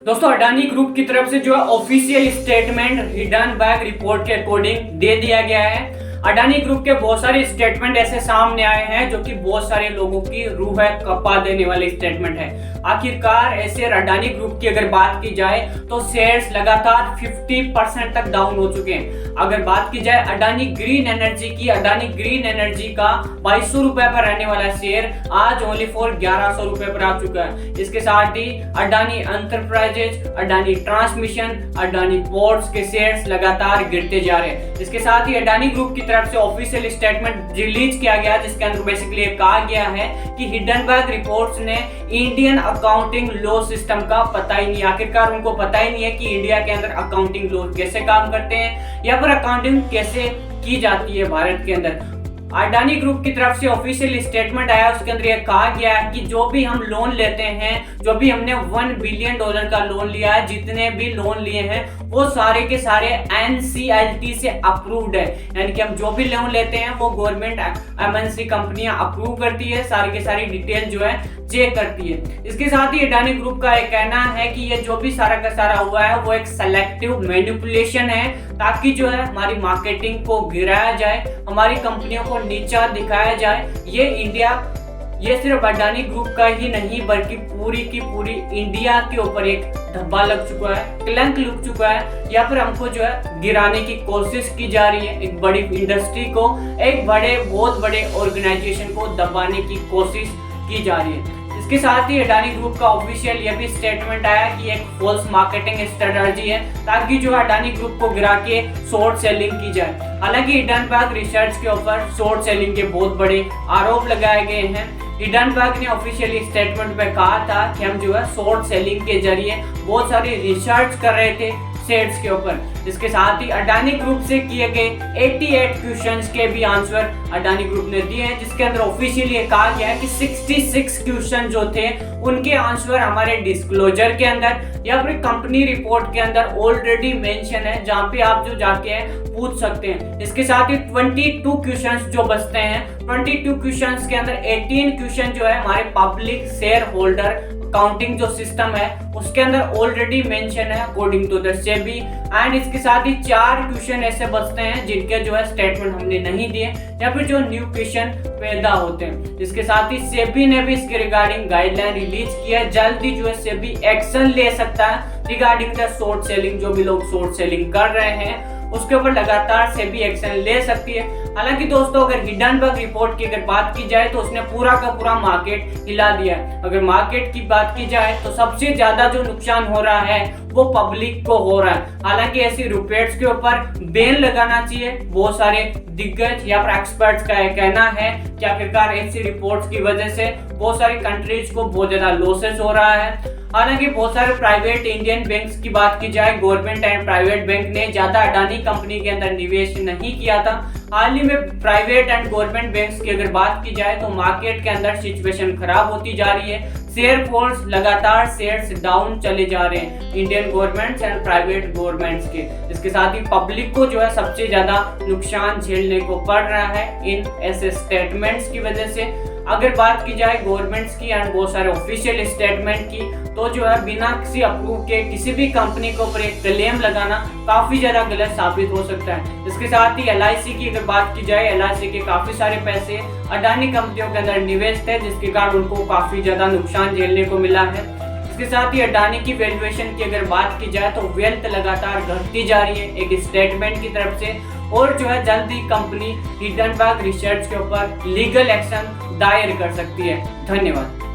दोस्तों अडानी ग्रुप की तरफ से जो है ऑफिशियल स्टेटमेंट हिंडनबर्ग रिपोर्ट के अकॉर्डिंग दे दिया गया है। अडानी ग्रुप के बहुत सारे स्टेटमेंट ऐसे सामने आए हैं जो कि बहुत सारे लोगों की रूह कपा देने वाले स्टेटमेंट है। आखिरकार ऐसे अडानी ग्रुप की अगर बात की जाए तो शेयर्स लगातार 50% तक डाउन हो चुके हैं। अगर बात की जाए अडानी ग्रीन एनर्जी की, अडानी ग्रीन एनर्जी का 2200 रुपए पर रहने वाला शेयर आज ओनली फॉर 1100 रुपए पर आ चुका है। इसके साथ ही Adani enterprises, Adani transmission, Adani ports के शेयर्स लगातार गिरते जा रहे हैं। इसके साथ ही अडानी ग्रुप की तरफ से ऑफिशियल स्टेटमेंट रिलीज किया गया जिसके अंदर बेसिकली कहा गया है कि हिंडनबर्ग रिपोर्ट्स ने इंडियन अकाउंटिंग लॉ सिस्टम का पता ही नहीं, आखिरकार उनको पता ही नहीं है कि इंडिया के अंदर अकाउंटिंग लॉ कैसे काम करते हैं या फिर अकाउंटिंग कैसे की जाती है भारत के अंदर। अडानी ग्रुप की तरफ से ऑफिशियल स्टेटमेंट आया, उसके अंदर यह कहा गया है कि जो भी हम लोन लेते हैं, जो भी हमने $1 बिलियन का लोन लिया है, जितने भी लोन लिए हैं वो सारे के सारे NCLT से अप्रूव्ड है। यानी कि हम जो भी लोन लेते हैं वो गवर्नमेंट MNC कंपनियां अप्रूव करती है, सारी के सारी डिटेल जो है चेक करती है। इसके साथ ही अडानी ग्रुप का एक कहना है कि ये जो भी सारा का सारा हुआ है वो एक सेलेक्टिव मैनिपुलेशन है ताकि जो है हमारी मार्केटिंग को गिराया जाए, हमारी कंपनियों को नीचा दिखाया जाए। ये सिर्फ अडानी ग्रुप का ही नहीं बल्कि पूरी की पूरी इंडिया के ऊपर एक धब्बा लग चुका है, कलंक लग चुका है, या फिर हमको जो है गिराने की कोशिश की जा रही है। एक बड़ी इंडस्ट्री को, एक बहुत बड़े ऑर्गेनाइजेशन को दबाने की कोशिश की जा रही है। इसके साथ ही अडानी ग्रुप का ऑफिशियल ये भी स्टेटमेंट आया कि एक फॉल्स मार्केटिंग स्ट्रेटजी है ताकि जो अडानी ग्रुप को गिरा के शॉर्ट सेलिंग की जाए। हालांकि हिंडनबर्ग रिसर्च के ऊपर शॉर्ट सेलिंग के बहुत बड़े आरोप लगाए गए हैं। हिंडनबर्ग ने ऑफिशियली स्टेटमेंट में कहा था कि हम जो है शॉर्ट सेलिंग के जरिए बहुत सारी रिसर्च कर रहे थे शेयर्स के ऊपर। इसके साथ ही अडानी ग्रुप से किए गए 88 क्वेश्चंस के भी आंसर अडानी ग्रुप ने दिए हैं, जिसके अंदर ऑफिशियली कहा गया है कि 66 क्वेश्चन जो थे उनके आंसर हमारे डिस्क्लोजर के अंदर या फिर कंपनी रिपोर्ट के अंदर ऑलरेडी मेंशन है, जहां पे आप जो जाके पूछ सकते हैं। इसके साथ ही 22 क्वेश्चंस जो बचते हैं, 22 क्वेश्चंस के अंदर 18 क्वेश्चन जो है हमारे पब्लिक शेयर होल्डर काउंटिंग जो सिस्टम है उसके अंदर ऑलरेडी मेंशन है according to the SEBI. And इसके साथ ही 4 क्वेश्चन ऐसे बचते हैं जिनके जो है स्टेटमेंट हमने नहीं दिए या फिर जो न्यू क्वेश्चन पैदा होते हैं। इसके साथ ही सेबी ने भी इसके रिगार्डिंग गाइडलाइन रिलीज किया है। जल्दी जो है सेबी एक्शन ले सकता है रिगार्डिंग द शॉर्ट सेलिंग। जो भी लोग शॉर्ट सेलिंग कर रहे हैं उसके ऊपर लगातार सेबी एक्शन ले सकती है। हालांकि दोस्तों अगर हिंडनबर्ग रिपोर्ट की अगर बात की जाए तो उसने पूरा का पूरा मार्केट हिला दिया है। अगर मार्केट की बात की जाए तो सबसे ज्यादा जो नुकसान हो रहा है वो पब्लिक को हो रहा है। हालांकि ऐसी रिपोर्ट्स के ऊपर बैन लगाना चाहिए। बहुत सारे दिग्गज या फिर एक्सपर्ट्स का कहना है कि आखिरकार ऐसी रिपोर्ट्स की वजह से बहुत सारी कंट्रीज को बहुत ज्यादा लॉसेस हो रहा है। हालांकि बहुत सारे प्राइवेट इंडियन बैंक्स की बात की जाए, गवर्नमेंट एंड प्राइवेट बैंक ने ज्यादा अडानी कंपनी के अंदर निवेश नहीं किया था। हाल ही में प्राइवेट एंड गवर्नमेंट बैंक्स की अगर बात की जाए तो मार्केट के अंदर सिचुएशन खराब होती जा रही है। शेयर फोर्स लगातार शेयर्स डाउन चले जा रहे हैं Indian governments and private governments के। इसके साथ ही पब्लिक को जो है सबसे ज्यादा नुकसान झेलने को पड़ रहा है इन ऐसे स्टेटमेंट्स की वजह से। अगर बात की जाए गवर्नमेंट्स की एंड बहुत सारे ऑफिशियल स्टेटमेंट की तो जो है बिना किसी अप्रूव के किसी भी कंपनी के ऊपर एक क्लेम लगाना काफी ज्यादा गलत साबित हो सकता है। इसके साथ ही LIC की अगर बात की जाए, LIC के काफी सारे पैसे अडानी कंपनियों के अंदर निवेश थे जिसके कारण उनको काफी ज्यादा नुकसान झेलने को मिला है। इसके साथ ही अडानी की वैल्यूएशन की अगर बात की जाए तो वेल्थ लगातार घटती जा रही है एक स्टेटमेंट की तरफ से। और जो है जल्दी कंपनी हिंडनबर्ग रिसर्च के ऊपर लीगल एक्शन दायर कर सकती है। धन्यवाद।